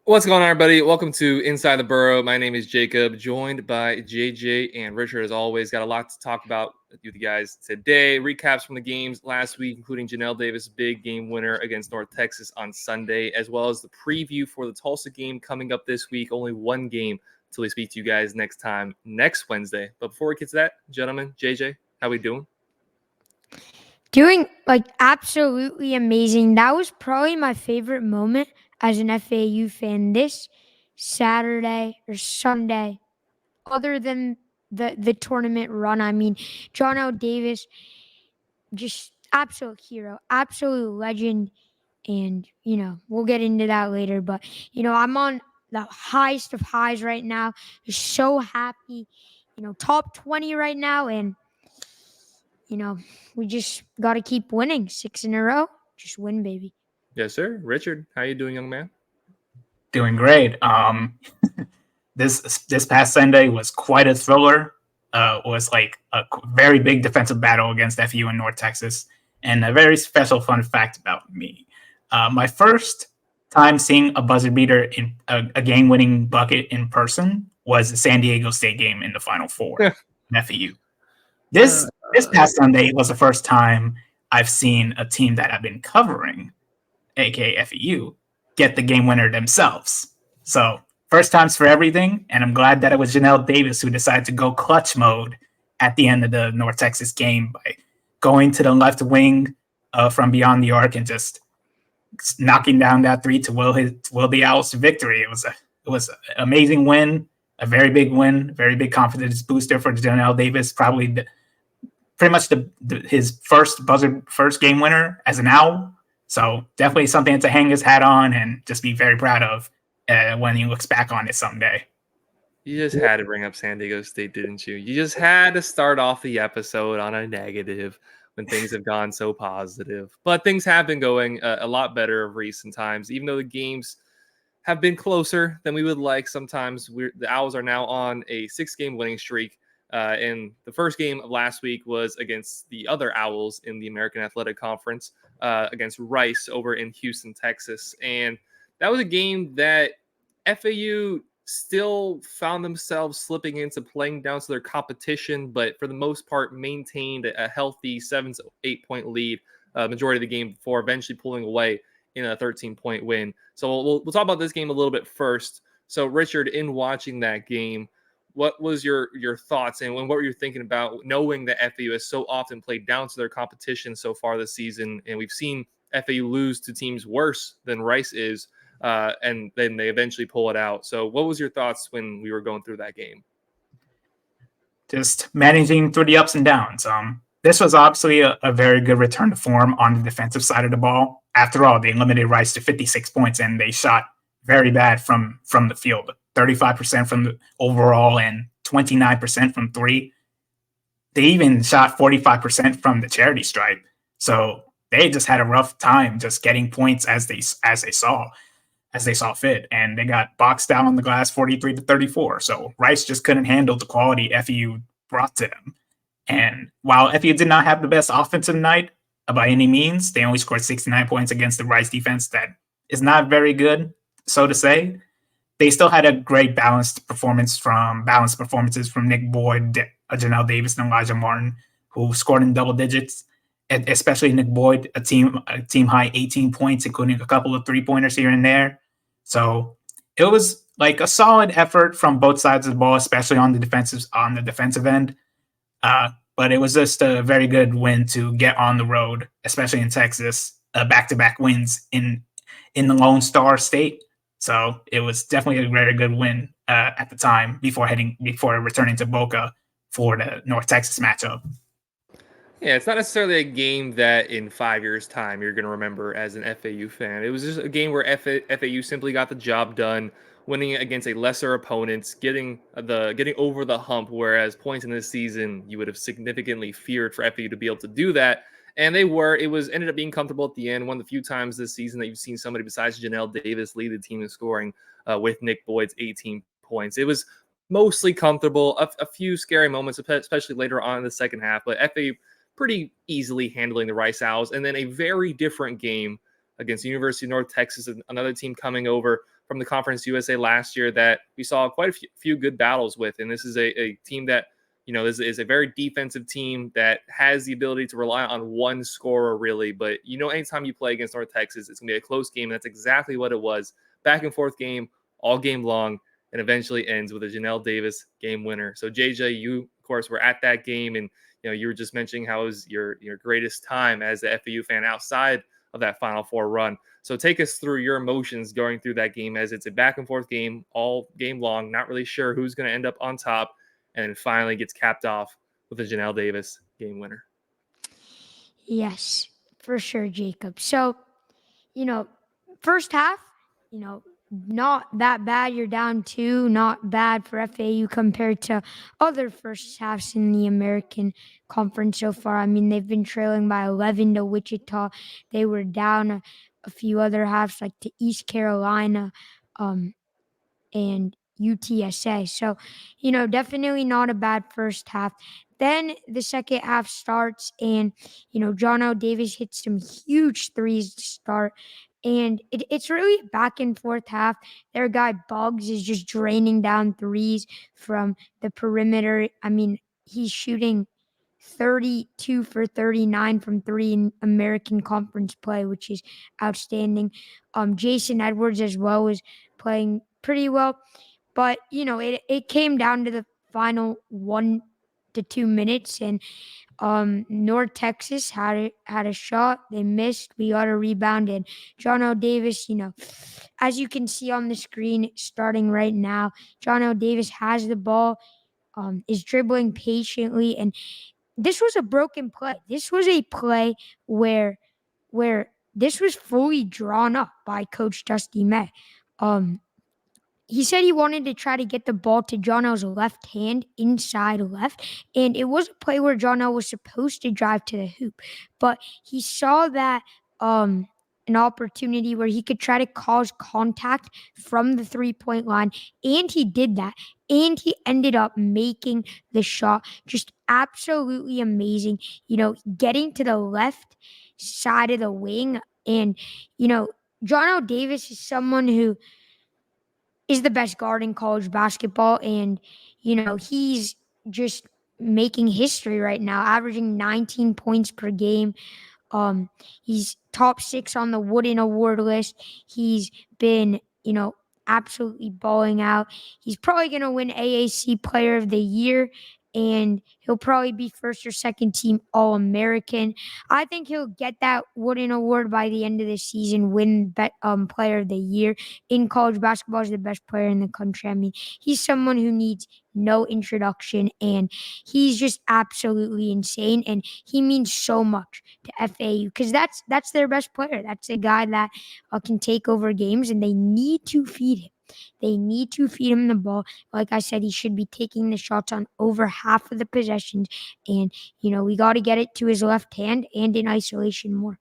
What's going on, everybody? Welcome to Inside the Burrow. My name is Jacob, joined by JJ and Richard. As always, got a lot to talk about with you guys today. Recaps from the games last week, including Janelle Davis' big game winner against North Texas on Sunday, as well as the preview for the Tulsa game coming up this week. Only one game until we speak to you guys next time, next Wednesday. But before we get to that, gentlemen, JJ, how we doing? Doing absolutely amazing. That was probably my favorite moment as an FAU fan this Saturday or Sunday, other than the tournament run. I mean, John L. Davis, just absolute hero, absolute legend. And, we'll get into that later. But, I'm on the highest of highs right now. Just so happy, top 20 right now. And we just got to keep winning 6 in a row. Just win, baby. Yes, sir. Richard, how you doing, young man? Doing great. This past Sunday was quite a thriller. It was like a very big defensive battle against FU in North Texas, and a very special fun fact about me. My first time seeing a buzzer beater in a game-winning bucket in person was the San Diego State game in the Final Four in FU. This past Sunday was the first time I've seen a team that I've been covering, aka FEU, get the game winner themselves. So first times for everything, and I'm glad that it was Janelle Davis who decided to go clutch mode at the end of the North Texas game by going to the left wing from beyond the arc and just knocking down that three to will the Owls to victory. It was an amazing win, a very big win, very big confidence booster for Janelle Davis. Probably pretty much his first game winner as an Owl. So definitely something to hang his hat on and just be very proud of when he looks back on it someday. You just had to bring up San Diego State, didn't you? You just had to start off the episode on a negative when things have gone so positive. But things have been going a lot better of recent times, even though the games have been closer than we would like. Sometimes the Owls are now on a 6-game winning streak. And the first game of last week was against the other Owls in the American Athletic Conference, against Rice over in Houston, Texas. And that was a game that FAU still found themselves slipping into playing down to their competition, but for the most part maintained a healthy 7 to 8 point lead majority of the game before eventually pulling away in a 13-point win. So we'll talk about this game a little bit first. So Richard, in watching that game, what was your thoughts and what were you thinking about knowing that FAU has so often played down to their competition so far this season, and we've seen FAU lose to teams worse than Rice is, and then they eventually pull it out. So what was your thoughts when we were going through that game? Just managing through the ups and downs. This was obviously a very good return to form on the defensive side of the ball. After all, they limited Rice to 56 points, and they shot very bad from the field. 35% from the overall and 29% from three. They even shot 45% from the charity stripe. So they just had a rough time just getting points as they saw fit, and they got boxed out on the glass 43 to 34. So Rice just couldn't handle the quality FEU brought to them. And while FEU did not have the best offensive night by any means, they only scored 69 points against the Rice defense that is not very good, so to say. They still had a great balanced performances from Nick Boyd, Janelle Davis, and Elijah Martin, who scored in double digits. Especially Nick Boyd, a team high 18 points, including a couple of 3-pointers here and there. So it was like a solid effort from both sides of the ball, especially on the defensive end. But it was just a very good win to get on the road, especially in Texas, back-to-back wins in the Lone Star State. So it was definitely a very good win at the time before returning to Boca for the North Texas matchup. Yeah, it's not necessarily a game that in 5 years' time you're going to remember as an FAU fan. It was just a game where FAU simply got the job done, winning against a lesser opponent, getting over the hump. Whereas points in this season, you would have significantly feared for FAU to be able to do that. And they were. It ended up being comfortable at the end. One of the few times this season that you've seen somebody besides Janelle Davis lead the team in scoring with Nick Boyd's 18 points. It was mostly comfortable. A few scary moments, especially later on in the second half. But FAU pretty easily handling the Rice Owls. And then a very different game against the University of North Texas, another team coming over from the Conference USA last year that we saw quite a few good battles with. And this is a team that, is a very defensive team that has the ability to rely on one scorer, really. But, anytime you play against North Texas, it's going to be a close game. And that's exactly what it was. Back and forth game, all game long, and eventually ends with a Janelle Davis game winner. So, JJ, you, of course, were at that game. And, you were just mentioning how it was your greatest time as a FAU fan outside of that Final Four run. So take us through your emotions going through that game, as it's a back and forth game all game long, not really sure who's going to end up on top, and then finally gets capped off with a Janelle Davis game winner. Yes, for sure, Jacob. So, first half, not that bad. You're down 2, not bad for FAU compared to other first halves in the American Conference so far. I mean, they've been trailing by 11 to Wichita. They were down a few other halves, like to East Carolina and UTSA. So, definitely not a bad first half. Then the second half starts, and, John L. Davis hits some huge threes to start. And it's really a back and forth half. Their guy Buggs is just draining down threes from the perimeter. I mean, he's shooting 32 for 39 from 3 in American Conference play, which is outstanding. Jason Edwards as well was playing pretty well. But, it came down to the final 1 to 2 minutes, and North Texas had a shot. They missed. We got a rebound, and John L. Davis, as you can see on the screen starting right now, John L. Davis has the ball, is dribbling patiently, and this was a broken play. This was a play where this was fully drawn up by Coach Dusty May. He said he wanted to try to get the ball to John L's left hand, inside left. And it was a play where John L was supposed to drive to the hoop. But he saw that an opportunity where he could try to cause contact from the 3-point line. And he did that. And he ended up making the shot. Just absolutely amazing. Getting to the left side of the wing. And, John L. Davis is someone who is the best guard in college basketball. And, he's just making history right now, averaging 19 points per game. He's top 6 on the Wooden Award list. He's been, absolutely balling out. He's probably going to win AAC Player of the Year, and he'll probably be first or second team All-American. I think he'll get that Wooden Award by the end of the season, win Player of the Year. In college basketball, is the best player in the country. I mean, he's someone who needs no introduction, and he's just absolutely insane, and he means so much to FAU because that's their best player. That's a guy that can take over games, and they need to feed him. They need to feed him the ball. Like I said, he should be taking the shots on over half of the possessions, and we got to get it to his left hand and in isolation more.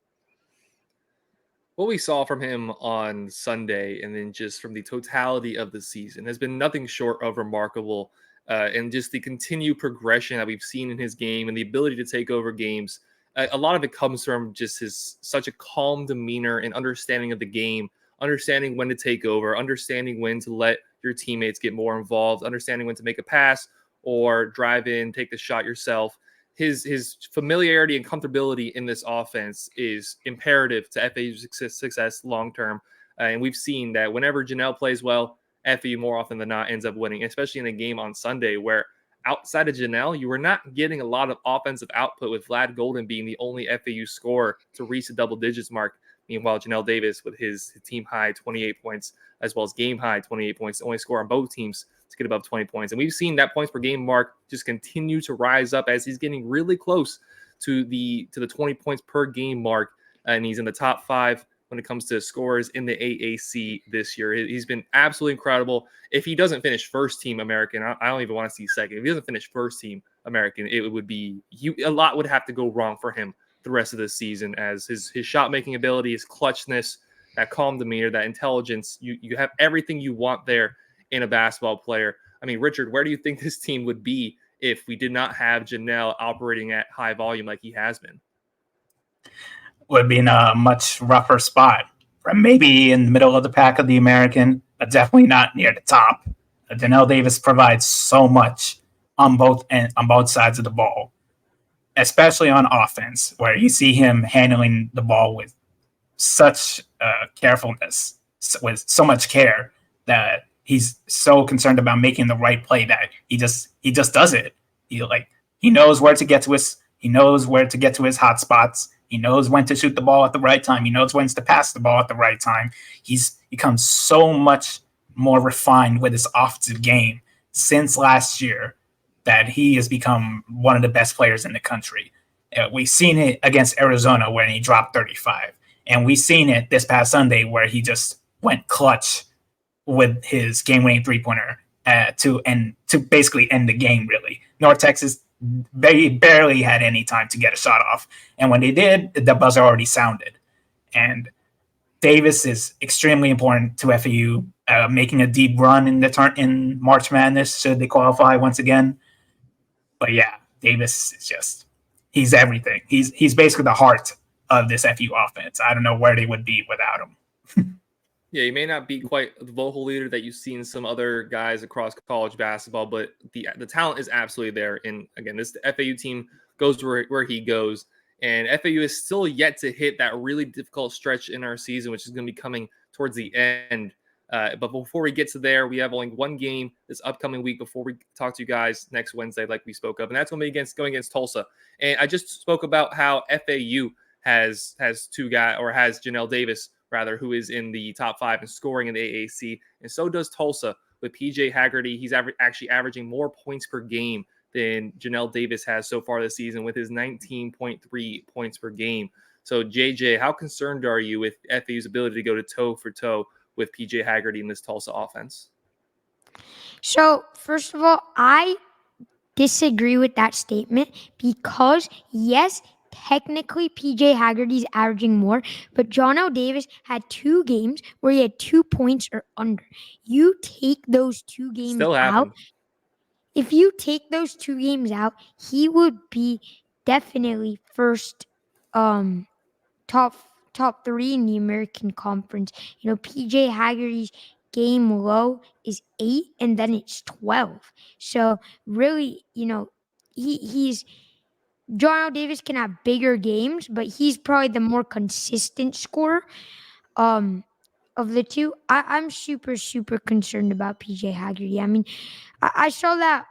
What we saw from him on Sunday, and then just from the totality of the season, has been nothing short of remarkable. And just the continued progression that we've seen in his game and the ability to take over games. A lot of it comes from just such a calm demeanor and understanding of the game, understanding when to take over, understanding when to let your teammates get more involved, understanding when to make a pass or drive in, take the shot yourself. His familiarity and comfortability in this offense is imperative to FAU's success long-term. And we've seen that whenever Janelle plays well, FAU more often than not ends up winning, especially in the game on Sunday where outside of Janelle, you were not getting a lot of offensive output with Vlad Golden being the only FAU scorer to reach the double digits mark. Meanwhile, Janelle Davis with his team high 28 points as well as game high 28 points, the only score on both teams to get above 20 points. And we've seen that points per game mark just continue to rise up as he's getting really close to the 20 points per game mark. And he's in the top 5 when it comes to scores in the AAC this year. He's been absolutely incredible. If he doesn't finish first team American, I don't even want to see second. If he doesn't finish first team American, it would be a lot would have to go wrong for him the rest of the season, as his shot making ability, his clutchness, that calm demeanor, that intelligence. You have everything you want there in a basketball player. I mean, Richard, where do you think this team would be if we did not have Janelle operating at high volume like he has been? Would be in a much rougher spot, or maybe in the middle of the pack of the American. definitely not near the top. Janelle Davis provides so much on both sides of the ball, especially on offense, where you see him handling the ball with such carefulness, with so much care, that he's so concerned about making the right play that he just does it. He knows where to get to his hot spots. He knows when to shoot the ball at the right time. He knows when to pass the ball at the right time. He's become so much more refined with his offensive game since last year that he has become one of the best players in the country. We've seen it against Arizona when he dropped 35. And we've seen it this past Sunday where he just went clutch with his game-winning three-pointer to basically end the game, really. North Texas, they barely had any time to get a shot off. And when they did, the buzzer already sounded. And Davis is extremely important to FAU, making a deep run in March Madness should they qualify once again. But yeah, Davis is he's everything. He's basically the heart of this FU offense. I don't know where they would be without him. Yeah, he may not be quite the vocal leader that you've seen some other guys across college basketball, but the talent is absolutely there. And again, this FAU team goes where he goes. And FAU is still yet to hit that really difficult stretch in our season, which is going to be coming towards the end. But before we get to there, we have only one game this upcoming week before we talk to you guys next Wednesday, like we spoke of. And that's going to be going against Tulsa. And I just spoke about how FAU has two guys, or has Janelle Davis, rather, who is in the top 5 in scoring in the AAC. And so does Tulsa with PJ Haggerty. He's actually averaging more points per game than Janelle Davis has so far this season with his 19.3 points per game. So, JJ, how concerned are you with FAU's ability to go to toe for toe with PJ Haggerty in this Tulsa offense? So, first of all, I disagree with that statement because, yes, technically PJ Haggerty's averaging more, but Jono Davis had 2 games where he had 2 points or under. You take those 2 games out. If you take those 2 games out, he would be definitely first top 3 in the American Conference. PJ Haggerty's game low is 8 and then it's 12. So really, he's Jono Davis can have bigger games, but he's probably the more consistent scorer of the two. I'm super, super concerned about PJ Haggerty. I mean, I saw that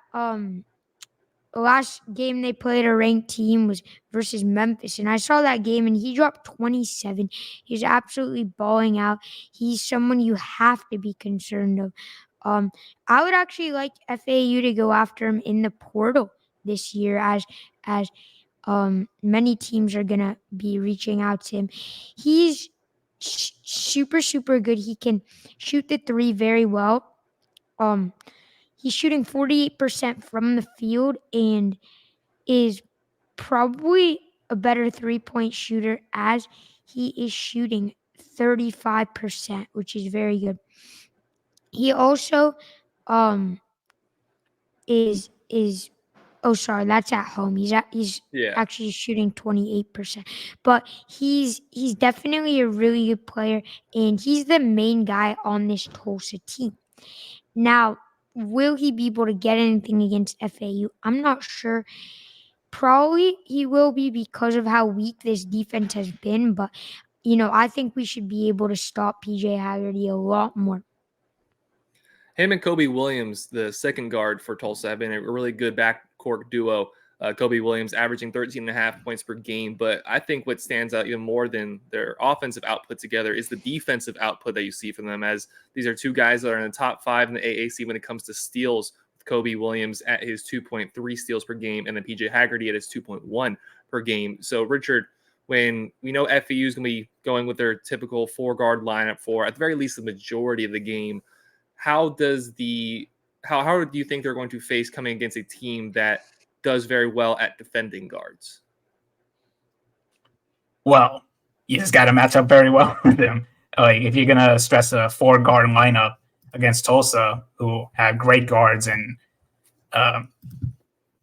last game they played, a ranked team, was versus Memphis, and I saw that game and he dropped 27. He's absolutely balling out. He's someone you have to be concerned of. I would actually like FAU to go after him in the portal this year, as many teams are gonna be reaching out to him. He's super, super good. He can shoot the 3 very well. He's shooting 48% from the field and is probably a better 3-point shooter, as he is shooting 35%, which is very good. He also is oh, sorry, that's at home. He's actually shooting 28%. But he's definitely a really good player, and he's the main guy on this Tulsa team. Now, will he be able to get anything against FAU? I'm not sure. Probably he will be because of how weak this defense has been. But, I think we should be able to stop PJ Haggerty a lot more. Him and Kobe Williams, the second guard for Tulsa, have been a really good backcourt duo. Kobe Williams averaging 13.5 points per game. But I think what stands out even more than their offensive output together is the defensive output that you see from them, as these are 2 guys that are in the top 5 in the AAC when it comes to steals, with Kobe Williams at his 2.3 steals per game and then PJ Haggerty at his 2.1 per game. So, Richard, when we know FAU is going to be going with their typical 4-guard lineup for, at the very least, the majority of the game, how do you think they're going to face coming against a team that does very well at defending guards? Well, you just got to match up very well with them. Like, if you're going to stress a 4-guard lineup against Tulsa, who have great guards, and,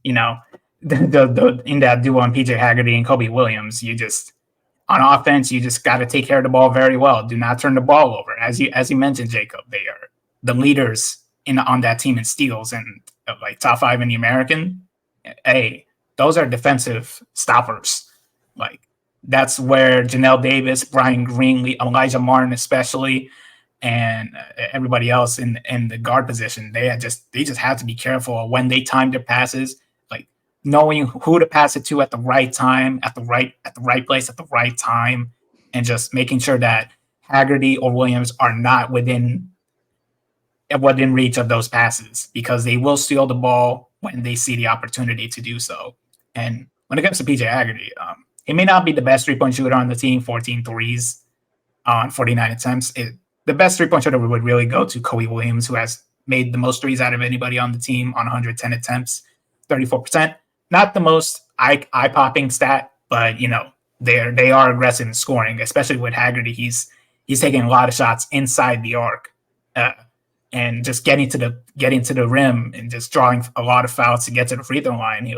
in that duo on PJ Haggerty and Kobe Williams, on offense, you just got to take care of the ball very well. Do not turn the ball over. As you mentioned, Jacob, the leaders on that team in steals and like top 5 in the American. Hey, those are defensive stoppers. Like that's where Janelle Davis, Brian Greenlee, Elijah Martin, especially, and everybody else in the guard position, they just have to be careful when they time their passes, like knowing who to pass it to at the right time, at the right place at the right time, and just making sure that Haggerty or Williams are not within reach of those passes, because they will steal the ball when they see the opportunity to do so. And when it comes to PJ Haggerty, he may not be the best 3-point shooter on the team, 14 threes on 49 attempts. The best 3-point shooter would really go to Kobe Williams, who has made the most threes out of anybody on the team on 110 attempts, 34%. Not the most eye-popping stat, but they are aggressive in scoring, especially with Haggerty. He's taking a lot of shots inside the arc. And just getting to the rim and just drawing a lot of fouls to get to the free throw line.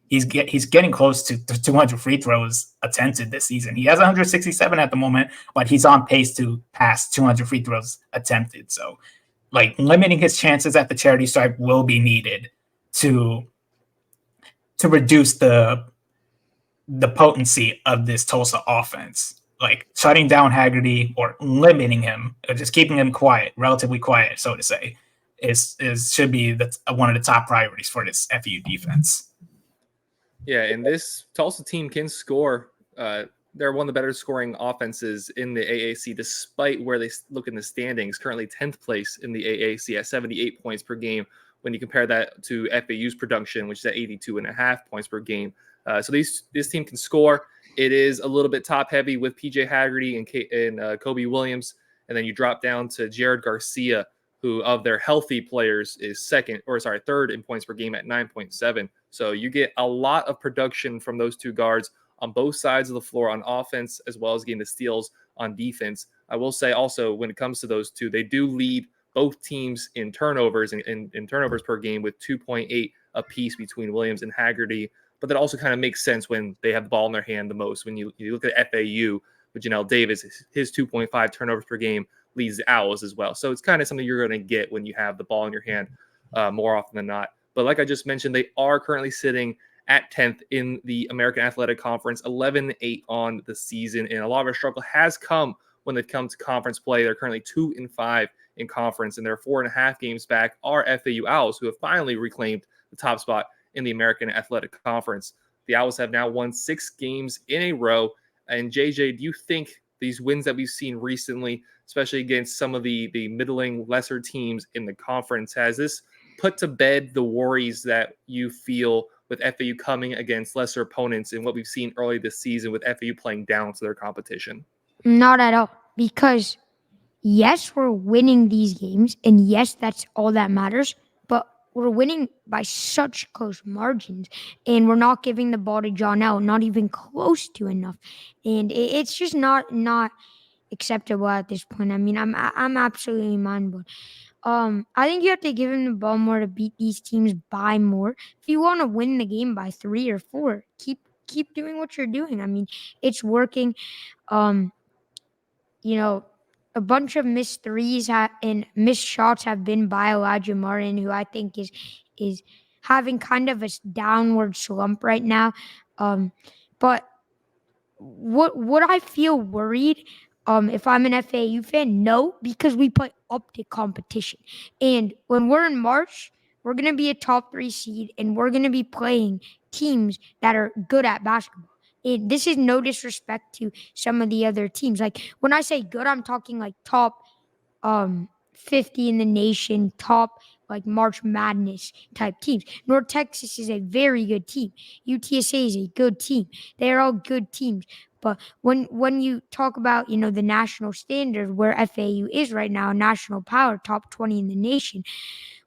He's getting close to 200 free throws attempted this season. He has 167 at the moment, but he's on pace to pass 200 free throws attempted. So, like, limiting his chances at the charity stripe will be needed to reduce the potency of this Tulsa offense. Like shutting down Haggerty or limiting him, or just keeping him quiet, relatively quiet, so to say, should be one of the top priorities for this FAU defense. Yeah, and this Tulsa team can score. They're one of the better scoring offenses in the AAC, despite where they look in the standings. Currently 10th place in the AAC at 78 points per game. When you compare that to FAU's production, which is at 82.5 points per game. So this team can score. It is a little bit top heavy with PJ Haggerty and Kobe Williams. And then you drop down to Jared Garcia, who of their healthy players is third in points per game at 9.7. So you get a lot of production from those two guards on both sides of the floor on offense, as well as getting the steals on defense. I will say also, when it comes to those two, they do lead both teams in turnovers and in turnovers per game with 2.8 apiece between Williams and Haggerty. But that also kind of makes sense when they have the ball in their hand the most. When you look at FAU with Janelle Davis, his 2.5 turnovers per game leads the Owls as well. So it's kind of something you're going to get when you have the ball in your hand more often than not. But like I just mentioned, they are currently sitting at 10th in the American Athletic Conference, 11-8 on the season. And a lot of our struggle has come when they've come to conference play. They're currently 2-5 in conference, and they're 4.5 games back are FAU Owls, who have finally reclaimed the top spot in the American Athletic Conference. The Owls have now won 6 games in a row. And JJ, do you think these wins that we've seen recently, especially against some of the middling, lesser teams in the conference, has this put to bed the worries that you feel with FAU coming against lesser opponents and what we've seen early this season with FAU playing down to their competition? Not at all. Because yes, we're winning these games, and yes, that's all that matters, but we're winning by such close margins, and we're not giving the ball to John L, not even close to enough. And it's just not acceptable at this point. I mean, I'm absolutely mind blown. I think you have to give him the ball more to beat these teams by more. If you want to win the game by 3 or 4, keep doing what you're doing. I mean, it's working. A bunch of missed threes and missed shots have been by Elijah Martin, who I think is having kind of a downward slump right now. But would I feel worried if I'm an FAU fan? No, because we play up to competition. And when we're in March, we're going to be a top 3 seed, and we're going to be playing teams that are good at basketball. This is no disrespect to some of the other teams. Like, when I say good, I'm talking like top 50 in the nation, top like March Madness type teams. North Texas is a very good team. UTSA is a good team. They're all good teams. But when you talk about, the national standard where FAU is right now, national power, top 20 in the nation,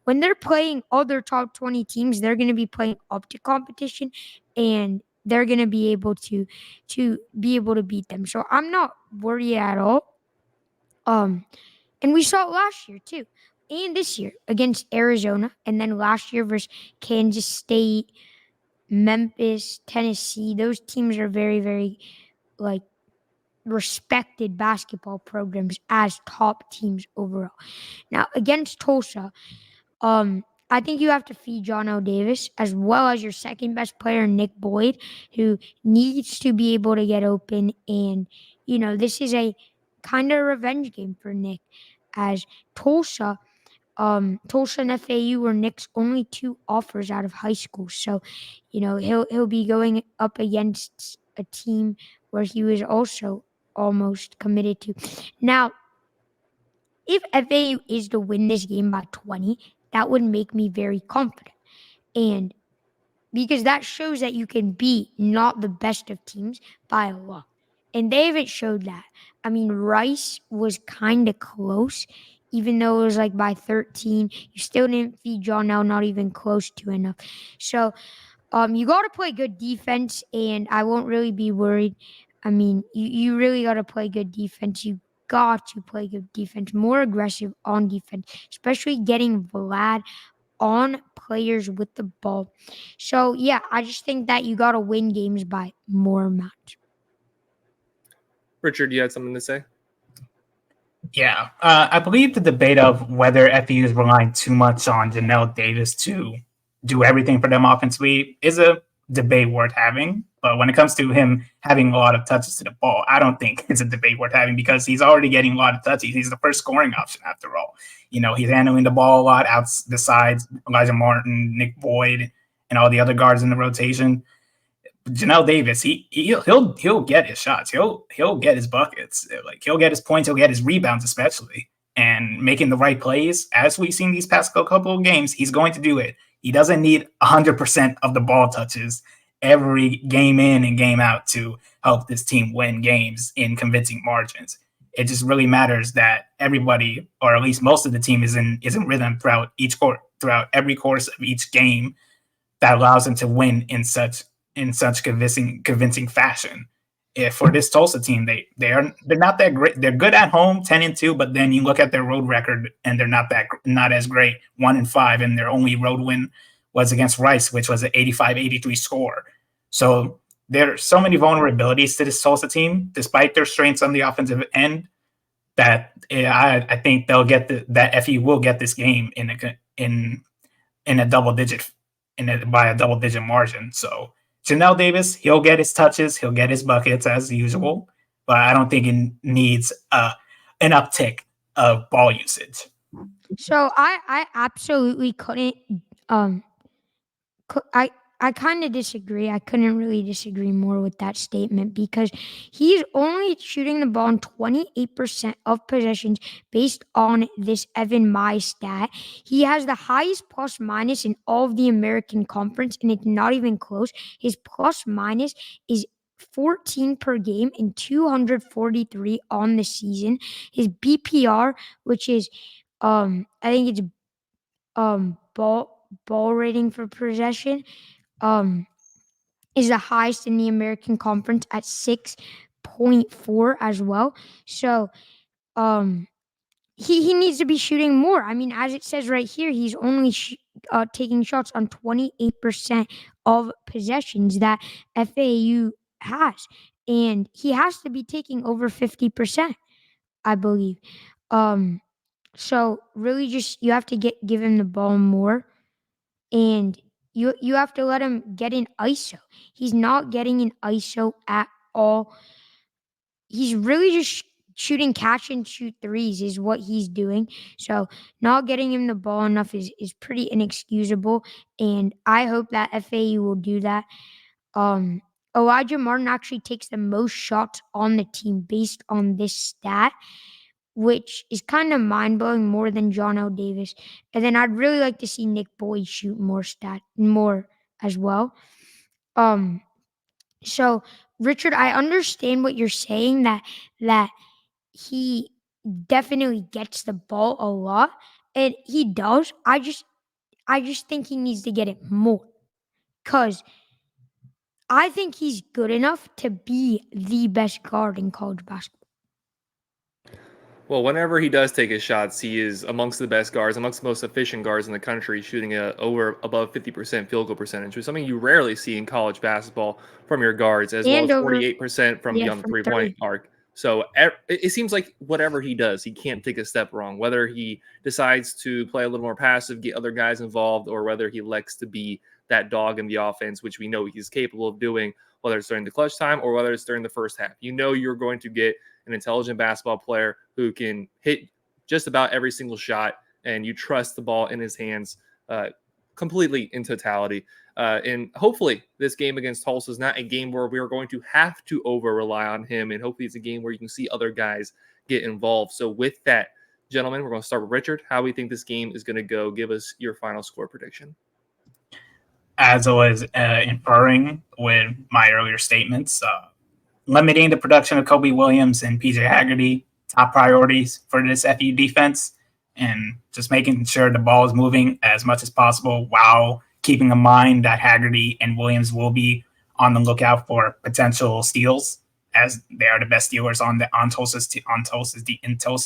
when they're playing other top 20 teams, they're going to be playing up to competition, and they're going to be able to beat them. So I'm not worried at all. And we saw it last year too, and this year against Arizona, and then last year versus Kansas State, Memphis, Tennessee. Those teams are very, very respected basketball programs as top teams overall. Now, against Tulsa, I think you have to feed John L. Davis as well as your second best player, Nick Boyd, who needs to be able to get open. And, this is a kind of revenge game for Nick, as Tulsa and FAU were Nick's only two offers out of high school. So, he'll be going up against a team where he was also almost committed to. Now, if FAU is to win this game by 20, that would make me very confident. And because that shows that you can be not the best of teams by a lot. And they haven't showed that. I mean, Rice was kind of close, even though it was like by 13. You still didn't feed John L, not even close to enough. So you got to play good defense, and I won't really be worried. I mean, you really got to play good defense. You got to play good defense, more aggressive on defense, especially getting Vlad on players with the ball. So, yeah, I just think that you got to win games by more amounts. Richard, you had something to say? Yeah, I believe the debate of whether FEU is relying too much on Janelle Davis to do everything for them offensively is a debate worth having. But when it comes to him having a lot of touches to the ball, I don't think it's a debate worth having because he's already getting a lot of touches. He's the first scoring option after all. He's handling the ball a lot besides Elijah Martin, Nick Boyd, and all the other guards in the rotation. Janelle Davis, he'll get his shots. He'll get his buckets. Like he'll get his points. He'll get his rebounds, especially, and making the right plays. As we've seen these past couple of games, he's going to do it. He doesn't need 100% of the ball touches every game in and game out to help this team win games in convincing margins. It just really matters that everybody, or at least most of the team, is in rhythm throughout every course of each game that allows them to win in such convincing fashion. If for this Tulsa team, they're not that great. They're good at home, 10-2, but then you look at their road record and they're not as great, 1-5, and their only road win was against Rice, which was an 85-83 score. So there are so many vulnerabilities to this Tulsa team, despite their strengths on the offensive end, that I think that FE will get this game in a double digit, by a double digit margin. So Janelle Davis, he'll get his touches, he'll get his buckets as usual, but I don't think it needs an uptick of ball usage. So I absolutely couldn't. I kind of disagree. I couldn't really disagree more with that statement because he's only shooting the ball on 28% of possessions based on this Evan Mize stat. He has the highest plus minus in all of the American Conference, and it's not even close. His plus minus is 14 per game and 243 on the season. His BPR, which is I think it's ball rating for possession, is the highest in the American Conference at 6.4 as well. So he needs to be shooting more. I mean, as it says right here, he's only taking shots on 28% of possessions that FAU has. And he has to be taking over 50%, I believe. So really just you have to give him the ball more. And you have to let him get in ISO. He's not getting in ISO at all. He's really just shooting catch and shoot threes is what he's doing. So not getting him the ball enough is pretty inexcusable. And I hope that FAU will do that. Elijah Martin actually takes the most shots on the team based on this stat, which is kind of mind-blowing, more than John L. Davis. And then I'd really like to see Nick Boyd shoot more as well. So Richard, I understand what you're saying, that he definitely gets the ball a lot, and he does. I just think he needs to get it more, because I think he's good enough to be the best guard in college basketball. Well, whenever he does take his shots, he is amongst the best guards, amongst the most efficient guards in the country, shooting above 50% field goal percentage, which is something you rarely see in college basketball from your guards, as well as 48% from beyond the three-point arc. So it seems like whatever he does, he can't take a step wrong. Whether he decides to play a little more passive, get other guys involved, or whether he elects to be that dog in the offense, which we know he's capable of doing, whether it's during the clutch time or whether it's during the first half. You know you're going to get an intelligent basketball player who can hit just about every single shot, and you trust the ball in his hands completely in totality. And hopefully this game against Tulsa is not a game where we are going to have to over rely on him. And hopefully it's a game where you can see other guys get involved. So with that, gentlemen, we're going to start with Richard. How we think this game is going to go? Give us your final score prediction. As I was inferring with my earlier statements, limiting the production of Kobe Williams and PJ Haggerty, top priorities for this FU defense, and just making sure the ball is moving as much as possible while keeping in mind that Haggerty and Williams will be on the lookout for potential steals, as they are the best stealers in Tulsa's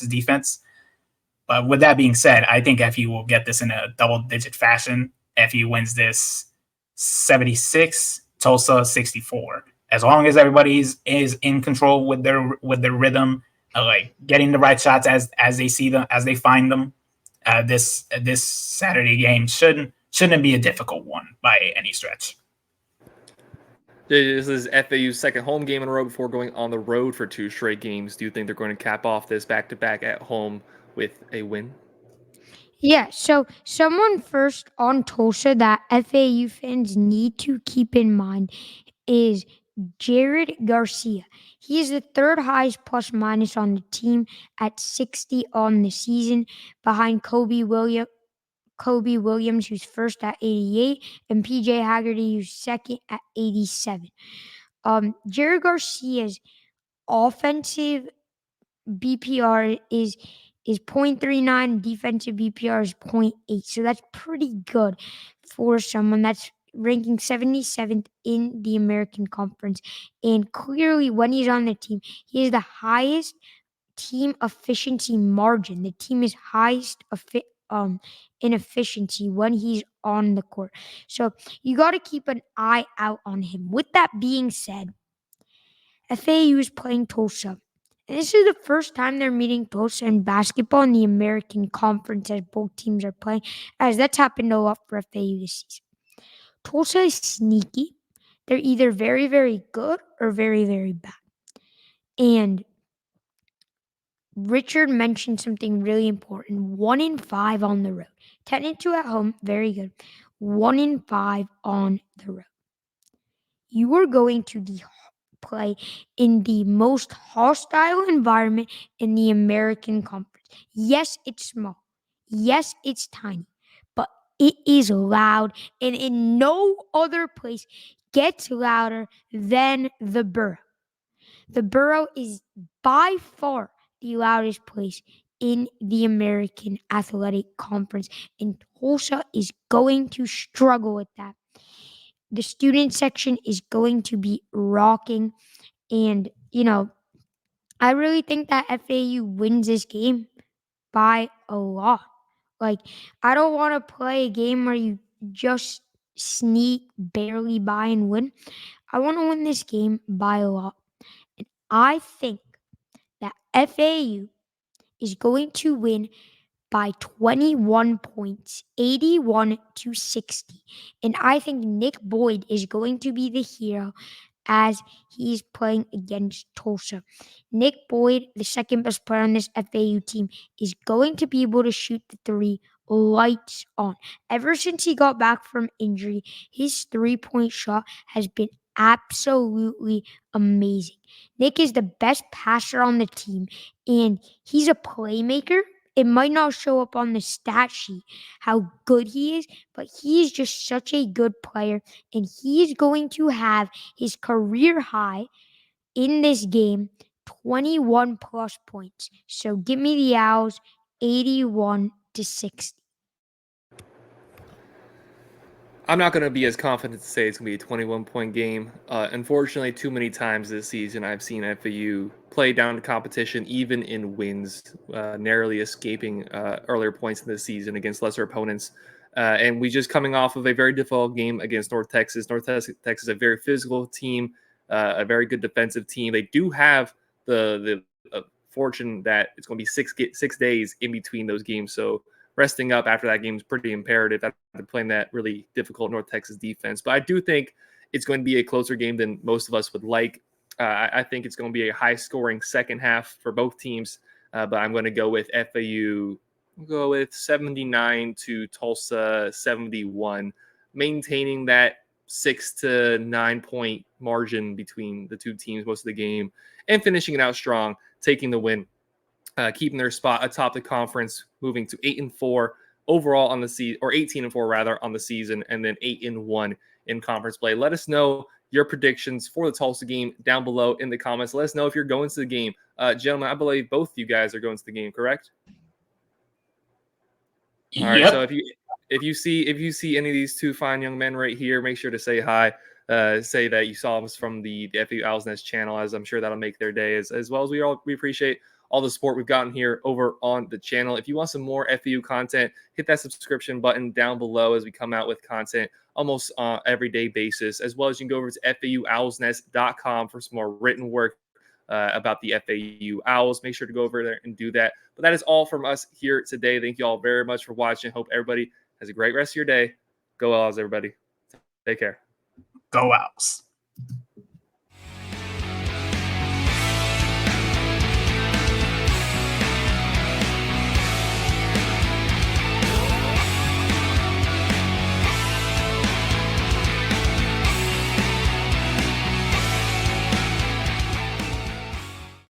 defense. But with that being said, I think FU will get this in a double-digit fashion. FU wins this 76, Tulsa 64. As long as everybody is in control with their rhythm, like getting the right shots as they see them, as they find them, this Saturday game shouldn't be a difficult one by any stretch. This is FAU's second home game in a row before going on the road for 2 straight games. Do you think they're going to cap off this back-to-back at home with a win? Yeah, so someone first on Tulsa that FAU fans need to keep in mind is Jared Garcia. He is the third highest plus minus on the team at 60 on the season, behind Kobe Williams, who's first at 88, and PJ Haggerty, who's second at 87. Jared Garcia's offensive BPR is 0.39, defensive BPR is 0.8. So that's pretty good for someone that's ranking 77th in the American Conference. And clearly, when he's on the team, he has the highest team efficiency margin. The team is highest in efficiency when he's on the court. So you got to keep an eye out on him. With that being said, FAU is playing Tulsa. And this is the first time they're meeting Tulsa in basketball in the American Conference as both teams are playing, as that's happened a lot for FAU this season. Tulsa is sneaky. They're either very, very good or very, very bad. And Richard mentioned something really important. 1-5 on the road. 10-2 at home, very good. 1-5 on the road. You are going to play in the most hostile environment in the American Conference. Yes, it's small. Yes, it's tiny. But it is loud, and in no other place gets louder than the Burrow. The Burrow is by far the loudest place in the American Athletic Conference, and Tulsa is going to struggle with that. The student section is going to be rocking, and I really think that FAU wins this game by a lot. Like, I don't want to play a game where you just sneak barely by and win. I want to win this game by a lot. And I think that FAU is going to win by 21 points, 81-60. And I think Nick Boyd is going to be the hero as he's playing against Tulsa. Nick Boyd, the second best player on this FAU team, is going to be able to shoot the three lights on. Ever since he got back from injury, his three-point shot has been absolutely amazing. Nick is the best passer on the team, and he's a playmaker. It might not show up on the stat sheet how good he is, but he is just such a good player, and he is going to have his career high in this game, 21 plus points. So give me the Owls, 81-60. I'm not going to be as confident to say it's going to be a 21-point game. Unfortunately, too many times this season I've seen FAU play down to competition, even in wins, narrowly escaping earlier points in the season against lesser opponents. And we just coming off of a very difficult game against North Texas. North Texas is a very physical team, a very good defensive team. They do have the fortune that it's going to be 6 days in between those games. So resting up after that game is pretty imperative after playing that really difficult North Texas defense. But I do think it's going to be a closer game than most of us would like. I think it's going to be a high-scoring second half for both teams, but I'm going to go with FAU. Go with 79 to Tulsa 71, maintaining that 6 to 9 point margin between the two teams most of the game, and finishing it out strong, taking the win, keeping their spot atop the conference, moving to 8-4 overall on the season, or 18-4 rather on the season, and then 8-1 in conference play. Let us know your predictions for the Tulsa game down below in the comments. Let us know if you're going to the game. Gentlemen, I believe both you guys are going to the game, correct? All right. Yep. So if you see any of these two fine young men right here, make sure to say hi. Say that you saw us from the FAU Owls Nest channel, as I'm sure that'll make their day. As well as we appreciate all the support we've gotten here over on the channel. If you want some more FAU content, hit that subscription button down below as we come out with content almost everyday basis. As well as you can go over to FAUOwlsNest.com for some more written work about the FAU Owls. Make sure to go over there and do that. But that is all from us here today. Thank you all very much for watching. Hope everybody has a great rest of your day. Go Owls, everybody. Take care. Go Owls.